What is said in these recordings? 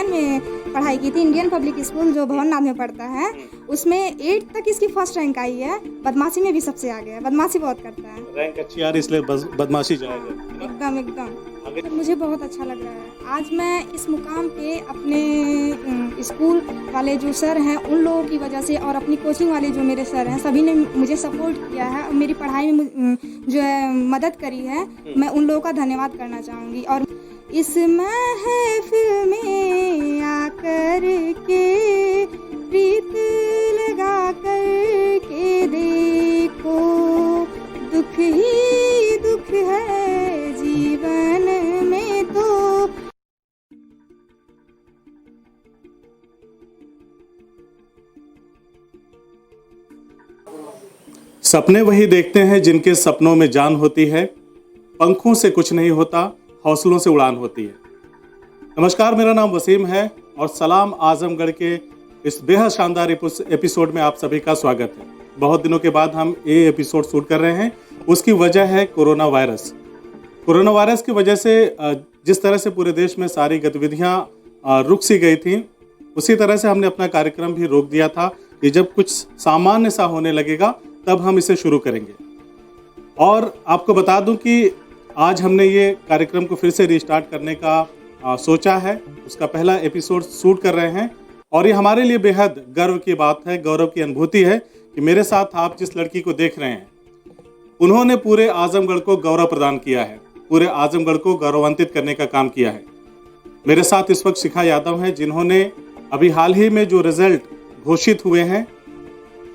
में पढ़ाई की थी, इंडियन पब्लिक स्कूल जो भवननाथ में पढ़ता है, उसमें 8 तक इसकी फर्स्ट रैंक आई है। बदमाशी में भी सबसे आगे है, बदमाशी बहुत करता है। रैंक अच्छी आ रही इसलिए बदमाशी जाएगा। एकदम एकदम मुझे बहुत अच्छा लग रहा है। आज मैं इस मुकाम पे अपने स्कूल वाले जो सर हैं उन लोगों की वजह से और अपनी कोचिंग वाले जो मेरे सर हैं सभी ने मुझे सपोर्ट किया है और मेरी पढ़ाई में जो है मदद करी है। मैं उन लोगों का धन्यवाद करना चाहूँगी। और इस महफिल में आकर के प्रीत लगा कर के देखो, दुख ही दुख है जीवन में तो। सपने वही देखते हैं जिनके सपनों में जान होती है, पंखों से कुछ नहीं होता, हौसलों से उड़ान होती है। नमस्कार, मेरा नाम वसीम है और सलाम आजमगढ़ के इस बेहद शानदार एपिसोड में आप सभी का स्वागत है। बहुत दिनों के बाद हम ये एपिसोड शूट कर रहे हैं। उसकी वजह है कोरोना वायरस। कोरोना वायरस की वजह से जिस तरह से पूरे देश में सारी गतिविधियां रुक सी गई थी, उसी तरह से हमने अपना कार्यक्रम भी रोक दिया था कि जब कुछ सामान्य सा होने लगेगा तब हम इसे शुरू करेंगे। और आपको बता दूं कि आज हमने ये कार्यक्रम को फिर से रिस्टार्ट करने का सोचा है। उसका पहला एपिसोड शूट कर रहे हैं और ये हमारे लिए बेहद गर्व की बात है, गौरव की अनुभूति है कि मेरे साथ आप जिस लड़की को देख रहे हैं उन्होंने पूरे आजमगढ़ को गौरव प्रदान किया है, पूरे आजमगढ़ को गौरवान्वित करने का काम किया है। मेरे साथ इस वक्त शिखा यादव हैं, जिन्होंने अभी हाल ही में जो रिजल्ट घोषित हुए हैं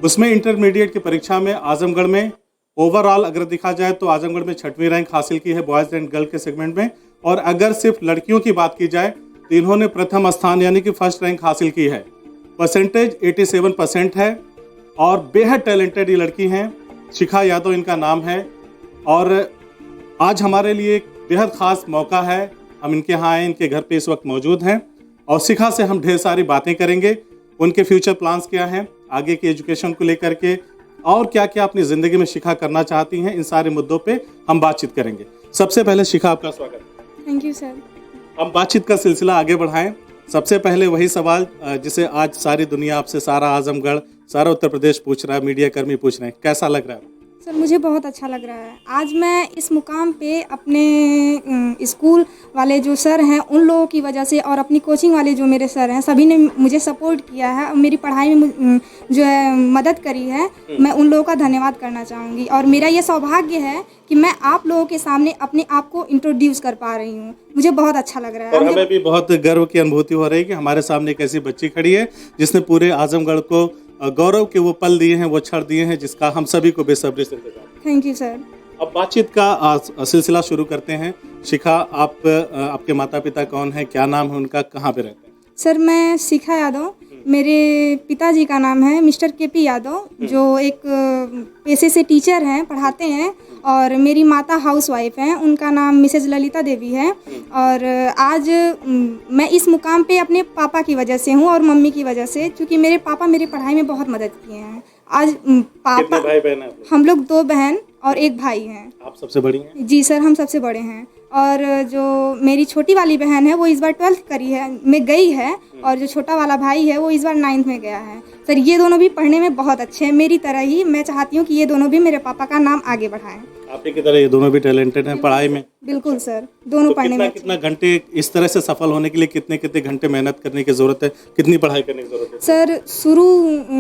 उसमें इंटरमीडिएट की परीक्षा में आजमगढ़ में ओवरऑल अगर देखा जाए तो आजमगढ़ में 6वीं रैंक हासिल की है बॉयज़ एंड गर्ल के सेगमेंट में। और अगर सिर्फ लड़कियों की बात की जाए तो इन्होंने प्रथम स्थान यानी कि फर्स्ट रैंक हासिल की है। परसेंटेज 87% है और बेहद टैलेंटेड ये लड़की हैं। शिखा यादव इनका नाम है और आज हमारे लिए एक बेहद ख़ास मौका है। हम इनके यहाँ आए, इनके घर पे इस वक्त मौजूद हैं और शिखा से हम ढेर सारी बातें करेंगे। उनके फ्यूचर प्लान्स क्या हैं, आगे की एजुकेशन को लेकर के और क्या क्या अपनी ज़िंदगी में शिखा करना चाहती हैं, इन सारे मुद्दों पे हम बातचीत करेंगे। सबसे पहले शिखा, आपका स्वागत है। Thank you sir. हम बातचीत का सिलसिला आगे बढ़ाएं। सबसे पहले वही सवाल जिसे आज सारी दुनिया आपसे, सारा आजमगढ़, सारा उत्तर प्रदेश पूछ रहा है, मीडिया कर्मी पूछ रहे हैं, कैसा लग रहा है? सर मुझे बहुत अच्छा लग रहा है। आज मैं इस मुकाम पे अपने स्कूल वाले जो सर हैं उन लोगों की वजह से और अपनी कोचिंग वाले जो मेरे सर हैं सभी ने मुझे सपोर्ट किया है और मेरी पढ़ाई में जो है मदद करी है। मैं उन लोगों का धन्यवाद करना चाहूँगी और मेरा ये सौभाग्य है कि मैं आप लोगों के सामने अपने आप को इंट्रोड्यूस कर पा रही हूँ। मुझे बहुत अच्छा लग रहा है और हमें भी बहुत गर्व की अनुभूति हो रही है कि हमारे सामने एक ऐसी बच्ची खड़ी है जिसने पूरे आजमगढ़ को गौरव के वो पल दिए हैं, वो क्षण दिए हैं जिसका हम सभी को बेसब्री से इंतजार है। Thank you sir. अब बातचीत का सिलसिला शुरू करते हैं। शिखा, आपके माता पिता कौन है, क्या नाम है उनका, कहाँ पे रहते हैं? सर मैं शिखा यादव, मेरे पिताजी का नाम है मिस्टर केपी यादव, जो एक पेशे से टीचर हैं, पढ़ाते हैं। और मेरी माता हाउसवाइफ हैं, उनका नाम मिसेज ललिता देवी है। और आज मैं इस मुकाम पे अपने पापा की वजह से हूँ और मम्मी की वजह से, क्योंकि मेरे पापा मेरी पढ़ाई में बहुत मदद किए हैं। आज पापा, कितने भाई बहन हैं आप लोग? हम लोग 2 बहन और 1 भाई हैं। आप सबसे बड़ी हैं? जी सर, हम सबसे बड़े हैं। और जो मेरी छोटी वाली बहन है वो इस बार 12th करी है में गई है और जो छोटा वाला भाई है वो इस बार 9th में गया है। सर ये दोनों भी पढ़ने में बहुत अच्छे हैं, मेरी तरह ही। मैं चाहती हूँ कि ये दोनों भी मेरे पापा का नाम आगे बढ़ाएं। आप ही की तरह ये दोनों भी टैलेंटेड हैं पढ़ाई में? बिल्कुल सर, दोनों पढ़ने में। कितना घंटे, इस तरह से सफल होने के लिए कितने कितने घंटे मेहनत करने की जरूरत है, कितनी पढ़ाई करने की जरूरत है? सर शुरू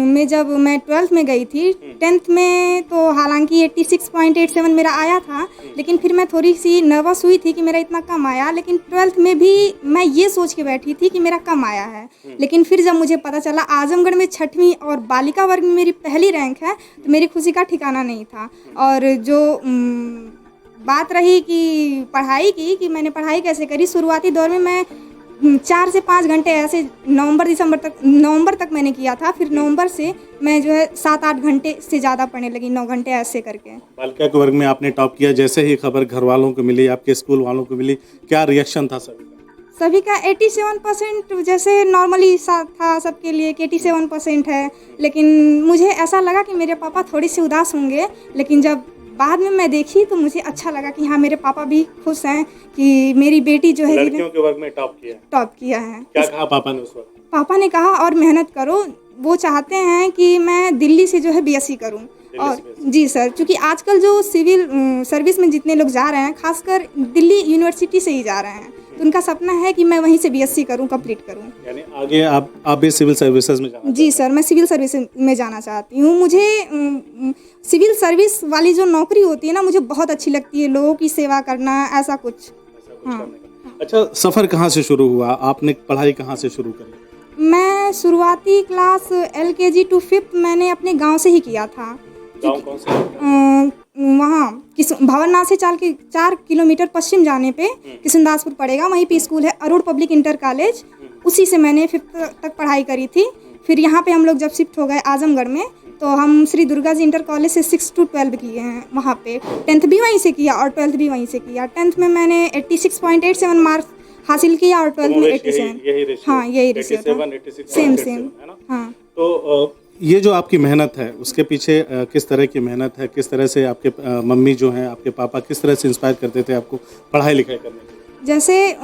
में जब मैं 12th में गई थी, 10th में तो हालांकि 86.87 मेरा आया था, लेकिन फिर मैं थोड़ी सी नर्वस हुई थी कि मेरा इतना कम आया। लेकिन 12th में भी मैं ये सोच के बैठी थी कि मेरा कम आया है। लेकिन फिर जब मुझे पता चला आजमगढ़ में 6वीं और बालिका वर्ग में मेरी पहली रैंक है तो मेरी खुशी का ठिकाना नहीं था। और जो बात रही कि पढ़ाई की, कि मैंने पढ़ाई कैसे करी, शुरुआती दौर में मैं 4 से 5 घंटे ऐसे नवंबर तक मैंने किया था। फिर नवंबर से मैं जो है 7-8 घंटे से ज़्यादा पढ़ने लगी, 9 घंटे ऐसे करके। बालिका के वर्ग में आपने टॉप किया, जैसे ही खबर घर वालों को मिली, आपके स्कूल वालों को मिली, क्या रिएक्शन था सभी का? 87% जैसे नॉर्मली था सबके लिए कि 87% है। लेकिन मुझे ऐसा लगा कि मेरे पापा थोड़ी सी उदास होंगे, लेकिन जब बाद में मैं देखी तो मुझे अच्छा लगा कि हाँ मेरे पापा भी खुश हैं कि मेरी बेटी जो है लड़कियों के वर्ग में टॉप किया है। टॉप किया है। क्या कहा पापा ने उस वक्त? पापा ने कहा और मेहनत करो, वो चाहते हैं कि मैं दिल्ली से जो है बीएससी करूं। और जी सर, क्योंकि आजकल जो सिविल सर्विस में जितने लोग जा रहे हैं खासकर दिल्ली यूनिवर्सिटी से ही जा रहे हैं, तो उनका सपना है कि मैं वहीं से बीएससी करूं, कंप्लीट करूं। यानी आगे आप भी सिविल सर्विसेज में जाना? जी सर, मैं सिविल सर्विस में जाना चाहती हूँ। मुझे सिविल सर्विस वाली जो नौकरी होती है ना, मुझे बहुत अच्छी लगती है, लोगों की सेवा करना, ऐसा कुछ। हाँ। अच्छा, सफ़र कहाँ से शुरू हुआ? आपने पढ़ाई कहाँ से शुरू करी? मैं शुरुआती क्लास LKG to 5th मैंने अपने गांव से ही किया था। गाँव कौन से? वहाँ भंवरनाथ से 4 किलोमीटर पश्चिम जाने पे किशनदासपुर पड़ेगा, वहीं पे स्कूल है अरुण पब्लिक इंटर कॉलेज, उसी से मैंने 5th तक पढ़ाई करी थी। फिर यहाँ पे हम लोग जब शिफ्ट हो गए आजमगढ़ में, तो हम श्री दुर्गा जी इंटर कॉलेज से 6 to 12 किए हैं वहाँ पे। 10th भी वहीं से किया और 12th भी वहीं से किया। 10th में मैंने 86.87 मार्क्स हासिल किया और 12th में 87। हाँ, यही रेशियो था, सेम। हाँ। तो ये जो आपकी मेहनत है उसके पीछे किस तरह की मेहनत है? किस तरह से आपके मम्मी जो हैं, आपके पापा किस तरह से इंस्पायर करते थे आपको पढ़ाई लिखाई करने के लिए? जैसे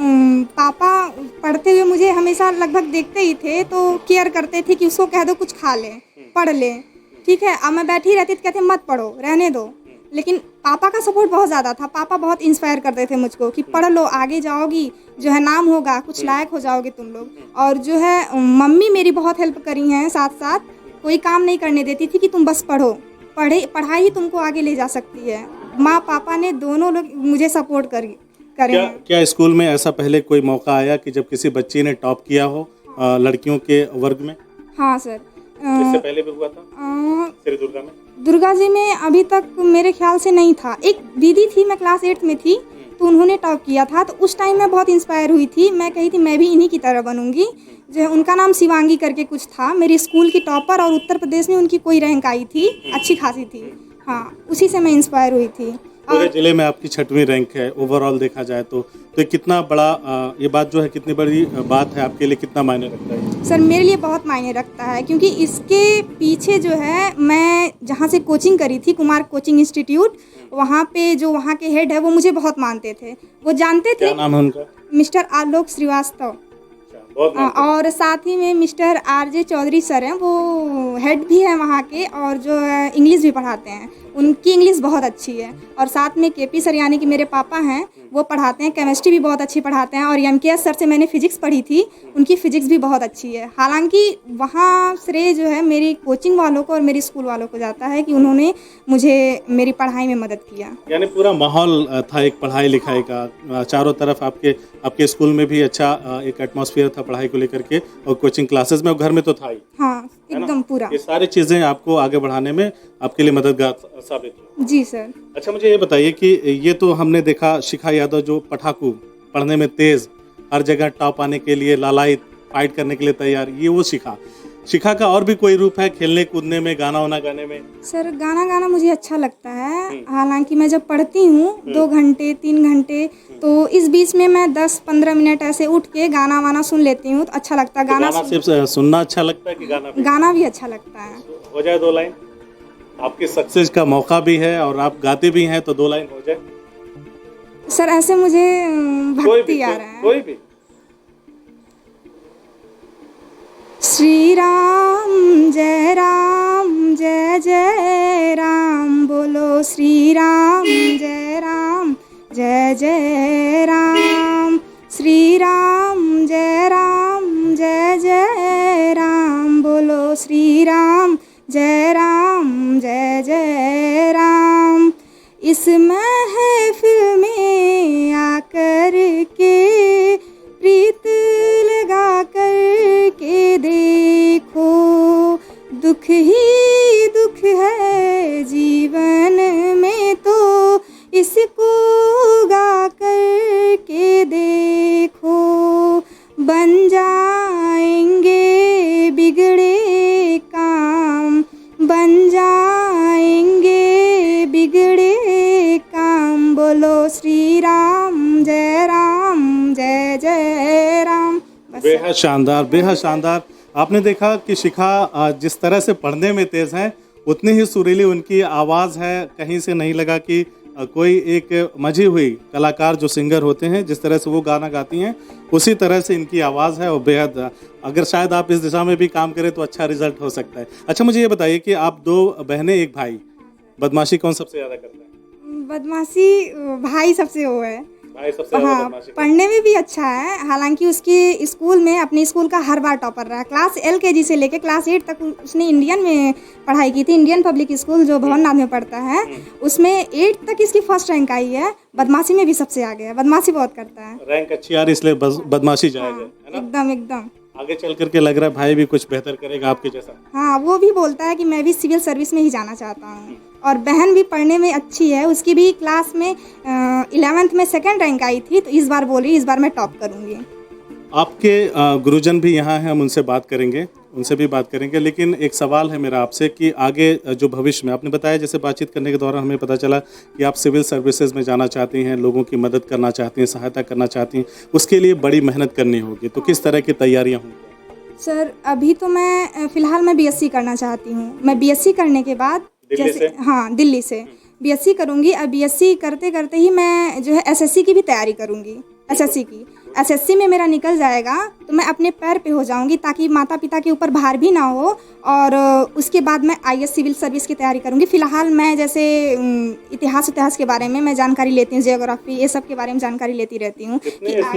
पापा पढ़ते हुए मुझे हमेशा लगभग देखते ही थे, तो केयर करते थे कि उसको कह दो कुछ खा ले, पढ़ ले, ठीक है। अब मैं बैठी रहती तो कहते मत पढ़ो, रहने दो। लेकिन पापा का सपोर्ट बहुत ज़्यादा था। पापा बहुत इंस्पायर करते थे मुझको कि पढ़ लो, आगे जाओगी, जो है नाम होगा, कुछ लायक हो जाओगे तुम लोग। और जो है मम्मी मेरी बहुत हेल्प करी हैं, साथ साथ कोई काम नहीं करने देती थी कि तुम बस पढ़ो, पढ़ाई ही तुमको आगे ले जा सकती है। माँ पापा ने दोनों लोग मुझे सपोर्ट करे हैं। क्या स्कूल में ऐसा पहले कोई मौका आया कि जब किसी बच्ची ने टॉप किया हो लड़कियों के वर्ग में? हाँ सर, इससे पहले भी हुआ था श्री दुर्गा में? दुर्गा जी में अभी तक मेरे ख्याल से नहीं था। एक दीदी थी, मैं क्लास 8 में थी, तो उन्होंने टॉप किया था, तो उस टाइम मैं बहुत इंस्पायर हुई थी। मैं कही थी मैं भी इन्हीं की तरह बनूंगी। जो है उनका नाम शिवांगी करके कुछ था, मेरी स्कूल की टॉपर, और उत्तर प्रदेश में उनकी कोई रैंक आई थी, अच्छी खासी थी। हाँ, उसी से मैं इंस्पायर हुई थी। पूरे जिले में आपकी 6वीं रैंक है ओवरऑल देखा जाए तो कितना बड़ा ये बात जो है, कितनी बड़ी बात है आपके लिए? कितना मायने रखता है सर? मेरे लिए बहुत मायने रखता है, क्योंकि इसके पीछे जो है, मैं जहाँ से कोचिंग करी थी, कुमार कोचिंग इंस्टीट्यूट, वहाँ पे जो वहाँ के हेड है वो मुझे बहुत मानते थे। वो जानते थे। क्या नाम है उनका? मिस्टर आलोक श्रीवास्तव। और साथ ही में मिस्टर RJ चौधरी सर हैं, वो हेड भी हैं वहाँ के, और जो है इंग्लिश भी पढ़ाते हैं। उनकी इंग्लिश बहुत अच्छी है। और साथ में KP सर यानी कि मेरे पापा हैं, वो पढ़ाते हैं, केमिस्ट्री भी बहुत अच्छी पढ़ाते हैं। और MKS सर से मैंने फिजिक्स पढ़ी थी, उनकी फिजिक्स भी बहुत अच्छी है। हालांकि वहाँ श्रेय जो है मेरी कोचिंग वालों को और मेरी स्कूल वालों को जाता है कि उन्होंने मुझे मेरी पढ़ाई में मदद किया। यानी पूरा माहौल था एक पढ़ाई लिखाई का, चारों तरफ आपके स्कूल में भी अच्छा एक एटमॉस्फेयर था पढ़ाई को लेकर के, और कोचिंग क्लासेस में और घर में तो था ही। हाँ, एकदम पूरा। ये सारी चीज़ें आपको आगे बढ़ाने में आपके लिए मददगार साबित हुई। जी सर। अच्छा, मुझे ये बताइए कि ये तो हमने देखा शिखा यादव जो पढ़ाकू, पढ़ने में तेज, हर जगह टॉप आने के लिए लालायित, फाइट करने के लिए तैयार, ये वो शिखा का और भी कोई रूप है खेलने कूदने में, गाना वाना गाने में? सर, गाना गाना मुझे अच्छा लगता है। हालांकि मैं जब पढ़ती हूँ 2 घंटे 3 घंटे, तो इस बीच में मैं 10-15 मिनट ऐसे उठ के गाना वाना सुन लेती हूँ, तो अच्छा लगता है। गाना सिर्फ सुनना अच्छा लगता है कि गाना भी अच्छा लगता है? हो जाए 2 लाइन, आपकी सक्सेस का मौका भी है और आप गाते भी हैं, तो 2 लाइन हो जाए सर। ऐसे मुझे भक्ति आ रहा है। कोई भी। श्री राम जय जय राम, बोलो श्री राम जय जय राम। श्री राम जय जय राम, बोलो श्री राम जय जय राम। इस महफिल में आकर के प्रीत लगा कर के देखो, दुख ही दुख है जीवन में, तो इसको गा कर के देखो। बन जाएंगे बिगड़े काम, बन जाएंगे बिगड़े काम, बोलो श्री राम जय जय राम। बेहद शानदार, बेहद शानदार। आपने देखा कि शिखा जिस तरह से पढ़ने में तेज हैं, उतनी ही सुरीली उनकी आवाज़ है, कहीं से नहीं लगा कि कोई एक मजी हुई कलाकार जो सिंगर होते हैं जिस तरह से वो गाना गाती हैं उसी तरह से इनकी आवाज़ है और बेहद अगर शायद आप इस दिशा में भी काम करें तो अच्छा रिजल्ट हो सकता है। अच्छा मुझे ये बताइए कि आप 2 बहनें एक भाई, बदमाशी कौन सबसे ज़्यादा करता है? बदमाशी भाई सबसे वो है। भाई सबसे ज़्यादा हाँ, बदमाशी पढ़ने में भी अच्छा है। हालांकि उसके स्कूल में अपने स्कूल का हर बार टॉपर रहा। क्लास LKG से लेके क्लास 8 तक उसने इंडियन में पढ़ाई की थी। इंडियन पब्लिक स्कूल जो भवननाथ में पढ़ता है उसमें 8 तक इसकी फर्स्ट रैंक आई है। बदमाशी में भी सबसे आगे है, बदमाशी बहुत करता है। रैंक अच्छी आ रही इसलिए बदमाशी जायज़ है ना? एकदम एकदम। आगे चल करके लग रहा है भाई भी कुछ बेहतर करेगा आपके जैसा। हाँ, वो भी बोलता है कि मैं भी सिविल सर्विस में ही जाना चाहता हूँ। और बहन भी पढ़ने में अच्छी है। उसकी भी क्लास में 11th में 2nd रैंक आई थी, तो इस बार बोली इस बार मैं टॉप करूँगी। आपके गुरुजन भी यहाँ हैं, हम उनसे बात करेंगे, लेकिन एक सवाल है मेरा आपसे कि आगे जो भविष्य में आपने बताया, जैसे बातचीत करने के दौरान हमें पता चला कि आप सिविल सर्विसेज में जाना चाहती हैं, लोगों की मदद करना चाहती हैं, सहायता करना चाहती हैं, उसके लिए बड़ी मेहनत करनी होगी, तो किस तरह की तैयारियाँ होंगी? सर अभी तो मैं फ़िलहाल मैं BSc करना चाहती हूँ। मैं BSc करने के बाद दिल्ली से? हाँ, दिल्ली से BSc करूँगी। अब BSc करते करते ही मैं जो है SSC की भी तैयारी करूँगी। SSC में मेरा निकल जाएगा तो मैं अपने पैर पे हो जाऊँगी, ताकि माता पिता के ऊपर भार भी ना हो। और उसके बाद मैं IAS सिविल सर्विस की तैयारी करूँगी। फ़िलहाल मैं जैसे इतिहास के बारे में मैं जानकारी लेती हूँ, जियोग्राफी ये सब के बारे में जानकारी लेती रहती हूँ।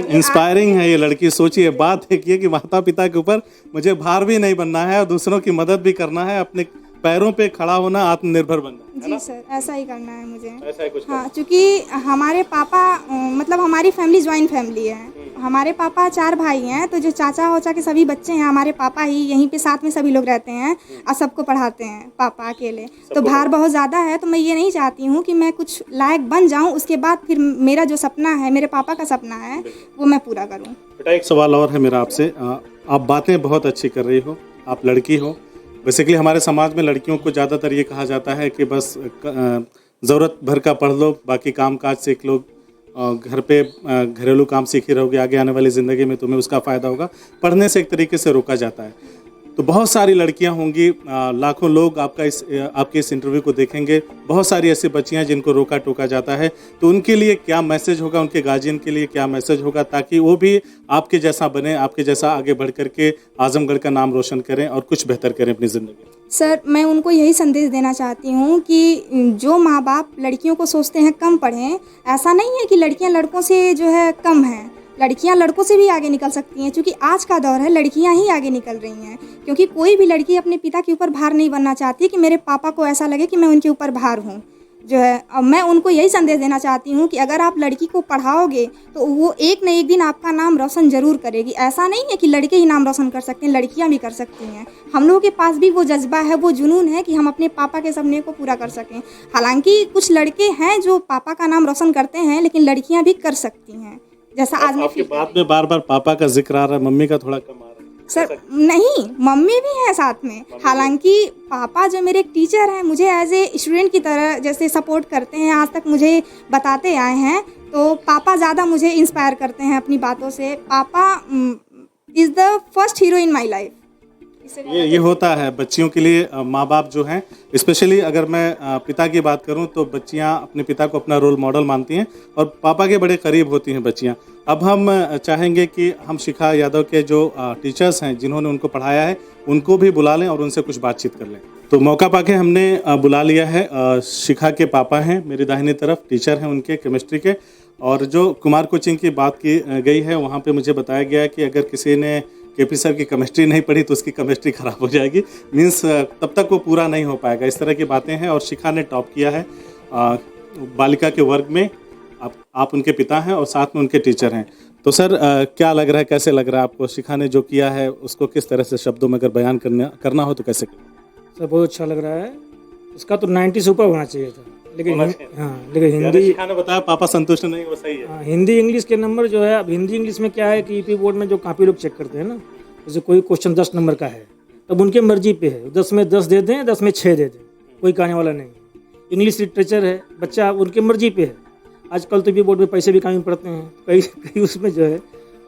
इंस्पायरिंग है ये लड़की। सोचिए, बात एक ये कि माता पिता के ऊपर मुझे भार भी नहीं बनना है और दूसरों की मदद भी करना है, अपने पैरों पे खड़ा होना, आत्मनिर्भर बनना है जी सर, ऐसा ही करना है मुझे। ऐसा ही कुछ हाँ, क्योंकि हमारे पापा मतलब हमारी फैमिली जॉइंट फैमिली है। हमारे पापा 4 भाई हैं, तो जो चाचा वाचा के सभी बच्चे हैं हमारे पापा ही यहीं पे साथ में सभी लोग रहते हैं और सबको पढ़ाते हैं पापा अकेले। तो भार बहुत ज़्यादा है, तो मैं ये नहीं चाहती हूँ कि मैं कुछ लायक बन जाऊँ, उसके बाद फिर मेरा जो सपना है, मेरे पापा का सपना है, वो मैं पूरा करूँ। बेटा एक सवाल और है मेरा आपसे। आप बातें बहुत अच्छी कर रही हो, आप लड़की हो। बेसिकली हमारे समाज में लड़कियों को ज़्यादातर ये कहा जाता है कि बस ज़रूरत भर का पढ़ लो, बाकी काम काज सीख लो, घर पे घरेलू काम सीखी रहोगे, आगे आने वाली ज़िंदगी में तुम्हें उसका फ़ायदा होगा। पढ़ने से एक तरीके से रोका जाता है। तो बहुत सारी लड़कियां होंगी, लाखों लोग आपके इस इंटरव्यू को देखेंगे, बहुत सारी ऐसी बच्चियां जिनको रोका टोका जाता है, तो उनके लिए क्या मैसेज होगा, उनके गार्जियन के लिए क्या मैसेज होगा, ताकि वो भी आपके जैसा बने, आपके जैसा आगे बढ़ करके आजमगढ़ का नाम रोशन करें और कुछ बेहतर करें अपनी ज़िंदगी? सर मैं उनको यही संदेश देना चाहती हूँ कि जो माँ बाप लड़कियों को सोचते हैं कम पढ़ें, ऐसा नहीं है कि लड़कियाँ लड़कों से जो है कम हैं। लड़कियां लड़कों से भी आगे निकल सकती हैं, क्योंकि आज का दौर है लड़कियां ही आगे निकल रही हैं। क्योंकि कोई भी लड़की अपने पिता के ऊपर भार नहीं बनना चाहती कि मेरे पापा को ऐसा लगे कि मैं उनके ऊपर भार हूँ जो है। अब मैं उनको यही संदेश देना चाहती हूँ कि अगर आप लड़की को पढ़ाओगे तो वो एक न एक दिन आपका नाम रोशन ज़रूर करेगी। ऐसा नहीं है कि लड़के ही नाम रोशन कर सकते हैं, लड़कियाँ भी कर सकती हैं। हम लोगों के पास भी वो जज्बा है, वो जुनून है कि हम अपने पापा के सपने को पूरा कर सकें। हालांकि कुछ लड़के हैं जो पापा का नाम रोशन करते हैं, लेकिन लड़कियाँ भी कर सकती हैं। जैसा आज आपकी बात में बार बार पापा का जिक्र आ रहा है, मम्मी का थोड़ा कम आ रहा है। सर नहीं, मम्मी भी है साथ में। हालांकि पापा जो मेरे एक टीचर हैं, मुझे एज ए स्टूडेंट की तरह जैसे सपोर्ट करते हैं, आज तक मुझे बताते आए हैं, तो पापा ज़्यादा मुझे इंस्पायर करते हैं अपनी बातों से। पापा is the first hero in my life. ये होता है बच्चियों के लिए। माँ बाप जो हैं, स्पेशली अगर मैं पिता की बात करूं तो बच्चियां अपने पिता को अपना रोल मॉडल मानती हैं और पापा के बड़े करीब होती हैं बच्चियां। अब हम चाहेंगे कि हम शिखा यादव के जो टीचर्स हैं जिन्होंने उनको पढ़ाया है, उनको भी बुला लें और उनसे कुछ बातचीत कर लें। तो मौका पाके हमने बुला लिया है। शिखा के पापा हैं मेरी दाहिनी तरफ, टीचर हैं उनके केमिस्ट्री के। और जो कुमार कोचिंग की बात की गई है, वहाँ पे मुझे बताया गया है कि अगर किसी ने केपी सर की केमिस्ट्री नहीं पढ़ी तो उसकी केमिस्ट्री खराब हो जाएगी, मीन्स तब तक वो पूरा नहीं हो पाएगा, इस तरह की बातें हैं। और शिखा ने टॉप किया है बालिका के वर्ग में। आप उनके पिता हैं और साथ में उनके टीचर हैं। तो सर क्या लग रहा है, कैसे लग रहा है आपको? शिखा ने जो किया है उसको किस तरह से शब्दों में अगर बयान करना हो तो कैसे? सर बहुत अच्छा लग रहा है। इसका तो 90 से ऊपर होना चाहिए था, लेकिन लेकिन हिंदी शिखा ने बताया पापा संतुष्ट नहीं, वो सही है। हिंदी इंग्लिश के नंबर जो है, अब हिंदी इंग्लिश में क्या है कि यूपी बोर्ड में जो कापी लोग चेक करते हैं ना, जैसे कोई क्वेश्चन 10 नंबर का है, तब उनके मर्जी पे है, 10 में 10 दे दें, 10 में 6 दे दें, कोई कहने वाला नहीं। इंग्लिश लिटरेचर है, बच्चा उनके मर्जी पे है। आजकल तो यूपी बोर्ड में पैसे भी कम पड़ते हैं, कई उसमें जो है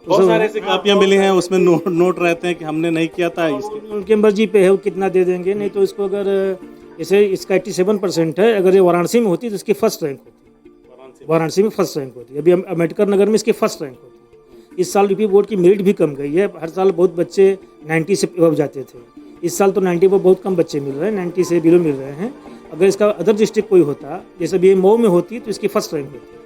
बहुत सारे ऐसी कापियाँ मिली हैं, उसमें नोट रहते हैं कि हमने नहीं किया था। उनके मर्जी पे है वो कितना दे देंगे। नहीं तो इसको अगर जैसे इसका 87% है, अगर ये वाराणसी में होती तो इसकी फर्स्ट रैंक होती, वाराणसी में फर्स्ट रैंक होती। अभी अम्बेडकर नगर में इसकी फर्स्ट रैंक होती। इस साल यूपी बोर्ड की मेरिट भी कम गई है। हर साल बहुत बच्चे 90 से अबव जाते थे, इस साल तो 90 पर बहुत कम बच्चे मिल रहे हैं, 90 से बिलो मिल रहे हैं। अगर इसका अदर डिस्ट्रिक्ट कोई होता, जैसे अभी मऊ में होती तो इसकी फर्स्ट रैंक होती।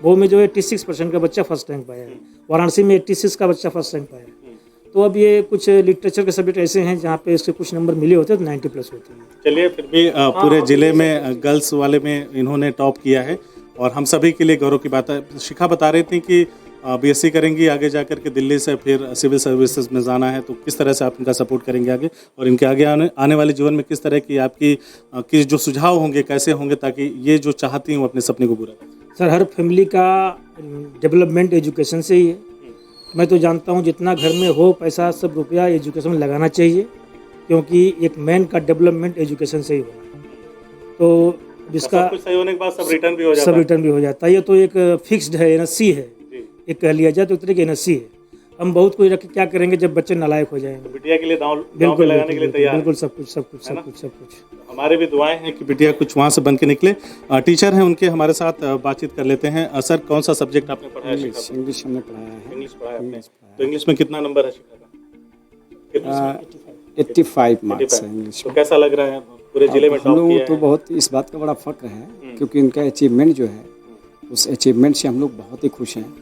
मऊ में जो 86% का बच्चा फर्स्ट रैंक पाया है, वाराणसी में 86 का बच्चा फर्स्ट रैंक पाया है। तो अब ये कुछ लिटरेचर के सब्जेक्ट ऐसे हैं जहाँ पे इसके कुछ नंबर मिले होते हैं तो 90+ होते हैं। चलिए, फिर भी पूरे जिले में गर्ल्स वाले में इन्होंने टॉप किया है और हम सभी के लिए गौरव की बात है। शिखा बता रही थी कि बीएससी करेंगी, आगे जाकर के दिल्ली से फिर सिविल सर्विसेज में जाना है, तो किस तरह से आप इनका सपोर्ट करेंगे आगे, और इनके आगे आने वाले जीवन में किस तरह की आपकी जो सुझाव होंगे, कैसे होंगे ताकि ये जो चाहती हूँ अपने सपने को पूरा करें? सर, हर फैमिली का डेवलपमेंट एजुकेशन से ही है। मैं तो जानता हूँ जितना घर में हो पैसा, सब रुपया एजुकेशन में लगाना चाहिए, क्योंकि एक मैन का डेवलपमेंट एजुकेशन से ही होना है। तो जिसका सब कुछ सही होने के बाद सब रिटर्न भी हो जाता सब रिटर्न भी हो जाता है। ये तो एक फिक्स्ड है, एनएससी है, एक कह लिया जाए तो एक एनएससी है। हम बहुत कुछ रख के क्या करेंगे जब बच्चे नालायक हो जाएंगे। बिटिया के लिए दांव पे लगाने के लिए तैयार, बिल्कुल सब कुछ। हमारे भी दुआएं हैं कि बिटिया कुछ वहाँ से बन के निकले। टीचर हैं उनके, हमारे साथ बातचीत कर लेते हैं। सर, कौन सा सब्जेक्ट आपने पढ़ा है? इंग्लिश हमने पढ़ाया है। इंग्लिश पढ़ाया आपने, तो इंग्लिश में कितना नंबर है शिखा का? 85 मार्क्स है इंग्लिश तो में। कैसा लग रहा है? पूरे जिले में हम टॉप लोग किया तो है। बहुत इस बात का बड़ा फक्र है, क्योंकि इनका अचीवमेंट जो है, उस अचीवमेंट से हम लोग बहुत ही खुश हैं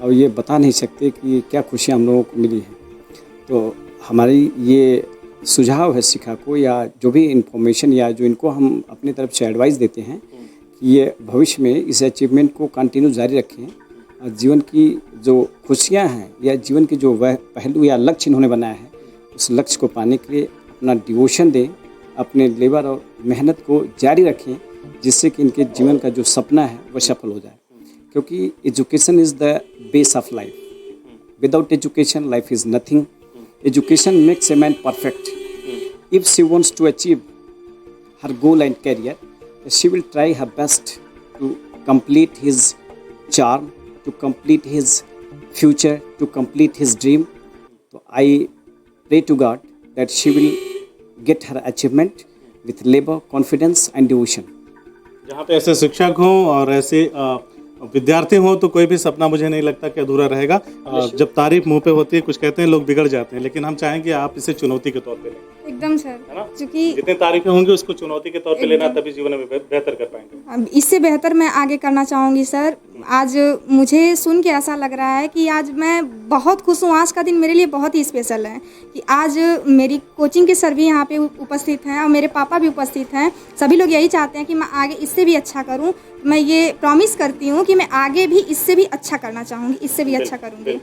और ये बता नहीं सकते कि क्या खुशियाँ हम लोगों को मिली हैं। तो हमारी ये सुझाव है शिखा को, या जो भी इंफॉर्मेशन या जो इनको हम अपनी तरफ से एडवाइस देते हैं कि ये भविष्य में इस अचीवमेंट को कंटिन्यू जारी रखें और जीवन की जो खुशियाँ हैं या जीवन के जो वह पहलू या लक्ष्य इन्होंने बनाया है, उस लक्ष्य को पाने के लिए अपना डिवोशन दें, अपने लेबर और मेहनत को जारी रखें, जिससे कि इनके जीवन का जो सपना है वह सफल हो जाए। क्योंकि education is the base of life. Without education life is nothing. Education makes a man perfect. If she wants to achieve her goal and career, she will try her best to complete his charm, to complete his future, to complete his dream. So I pray to God that she will get her achievement with labor, confidence and devotion. जहाँ पे ऐसे शिक्षक हों और ऐसे विद्यार्थी हों तो कोई भी सपना मुझे नहीं लगता कि अधूरा रहेगा। जब तारीफ मुंह पे होती है, कुछ कहते हैं लोग बिगड़ जाते हैं, लेकिन हम चाहेंगे आप इसे चुनौती के तौर पे लें। एकदम सर, है ना? क्योंकि जितनी तारीफें होंगी उसको चुनौती के तौर पे लेना, तभी जीवन में बेहतर कर पाएंगे। अब इससे बेहतर मैं आगे करना चाहूँगी सर। आज मुझे सुन के ऐसा लग रहा है कि आज मैं बहुत खुश हूँ। आज का दिन मेरे लिए बहुत ही स्पेशल है कि आज मेरी कोचिंग के सर भी यहाँ पे उपस्थित हैं और मेरे पापा भी उपस्थित हैं। सभी लोग यही चाहते हैं कि मैं आगे इससे भी अच्छा करूँ। मैं ये प्रॉमिस करती हूँ कि मैं आगे भी इससे भी अच्छा करना चाहूँगी, इससे भी अच्छा करूँगी।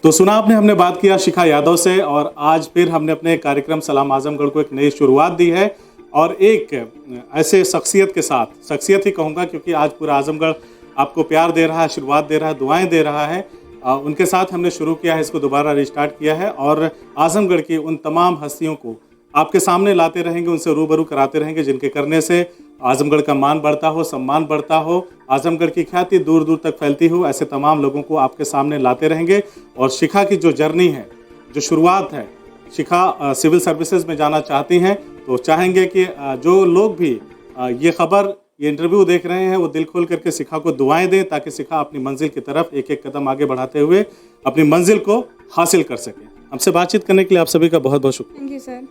तो सुना आपने, हमने बात किया शिखा यादव से, और आज फिर हमने अपने कार्यक्रम सलाम आजमगढ़ को एक नई शुरुआत दी है और एक ऐसे शख्सियत के साथ, शख्सियत ही कहूँगा क्योंकि आज पूरा आजमगढ़ आपको प्यार दे रहा है, आशीर्वाद दे रहा है, दुआएं दे रहा है। उनके साथ हमने शुरू किया है, इसको दोबारा रिस्टार्ट किया है और आजमगढ़ की उन तमाम हस्तियों को आपके सामने लाते रहेंगे, उनसे रूबरू कराते रहेंगे जिनके करने से आजमगढ़ का मान बढ़ता हो, सम्मान बढ़ता हो, आजमगढ़ की ख्याति दूर दूर तक फैलती हो। ऐसे तमाम लोगों को आपके सामने लाते रहेंगे। और शिखा की जो जर्नी है, जो शुरुआत है, शिखा सिविल सर्विसेज में जाना चाहती हैं, तो चाहेंगे कि जो लोग भी ये खबर, ये इंटरव्यू देख रहे हैं, वो दिल खोल करके शिखा को दुआएं दें ताकि शिखा अपनी मंजिल की तरफ एक एक कदम आगे बढ़ाते हुए अपनी मंजिल को हासिल कर सके। हमसे बातचीत करने के लिए आप सभी का बहुत बहुत शुक्रिया। Thank you sir.